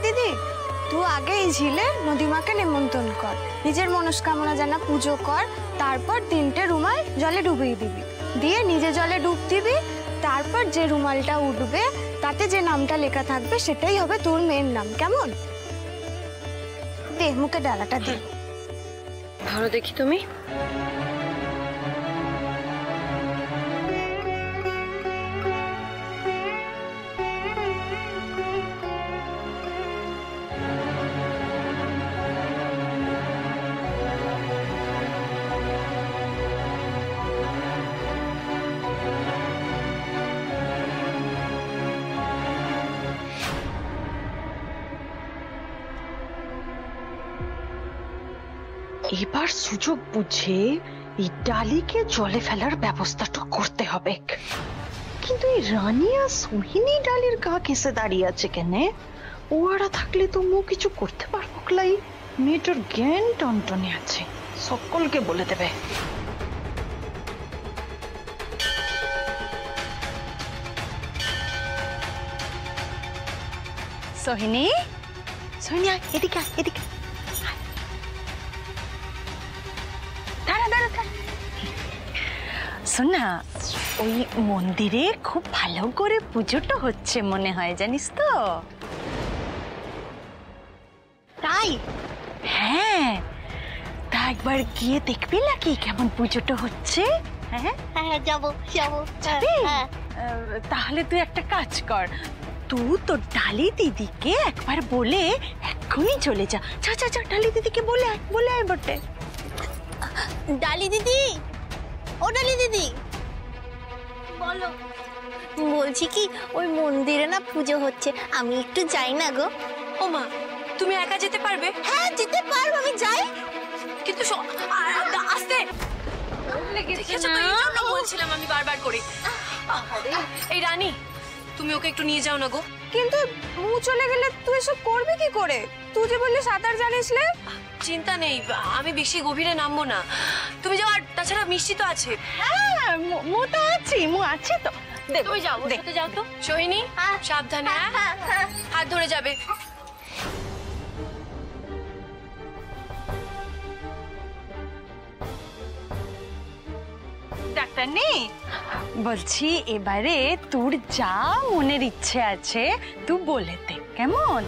দিদি, তুই আগে এই ঝিলে নদীমাকে নিমন্ত্রণ কর, নিজের মনস্কামনা জানা পুজো কর, তারপর 3টে রুমাল জলে ডুবিয়ে দিবি, দিয়ে নিজে জলে ডুব দিবি। তারপর যে রুমালটা উঠবে তাতে যে নামটা লেখা থাকবে সেটাই হবে তোর মেয়ের নাম। কেমন? দে মুখে ডালাটা দে। ধরো দেখি তুমি। এবার সুযোগ বুঝে এই ডালিকে জলে ফেলার ব্যবস্থাটা করতে হবে। কিন্তু এই রানী আর সোহিনী ডালির গা ঘেঁষে দাঁড়িয়ে আছে কেন? ওরা থাকলে তো মু কিছু করতে পারবো ক্লাই। মেয়েটার জ্ঞান টনটনে আছে, সকলকে বলে দেবে। সোহিনী, সোহিনী এদিকে এদিকে। শোনা, ওই মন্দিরে খুব ভালো করে পুজোটা হচ্ছে মনে হয়, জানিস তো? তাই? হ্যাঁ, তা একবার গিয়ে দেখবি নাকি কেমন পুজোটা হচ্ছে? হ্যাঁ হ্যাঁ, যাবো যাবো। তাহলে তুই একটা কাজ কর, তুই তো ডালি দিদিকে একবার বলে এক্ষুনি চলে যা। যা যা যা, ডালি দিদিকে বলে আয় বটে। ডালি দিদি, ও ডালি দিদি, বলো। বলছি কি, ওই মন্দিরে না পুজো হচ্ছে, আমি একটু যাই না গো। ও মা, তুমি একা যেতে পারবে? হ্যাঁ যেতে পারবো, আমি যাই। কিন্তু আস্তে দেখেছো তো, এই জন্য বলছিলাম আমি বারবার করে। এই রানী, তুমি ওকে একটু নিয়ে যাও না গো। কিন্তু মু চলে গেলে তুই এসব করবি কি করে? তুই যে বললি সাঁতার জানিসলে। চিন্তা নেই, আমি বেশি গভীরে নামবো না, তুমি যাও। আর তাছাড়া মিষ্টি তো আছে। হ্যাঁ, মু আছি তো। তুমি যাও, ওর সাথে যাও তো। সোহিনী, সাবধানে, হাত ধরে যাবে। ডাক্তার নেই বলছি, এবারে তোর যা মনের ইচ্ছে আছে তুই বলে দে, কেমন?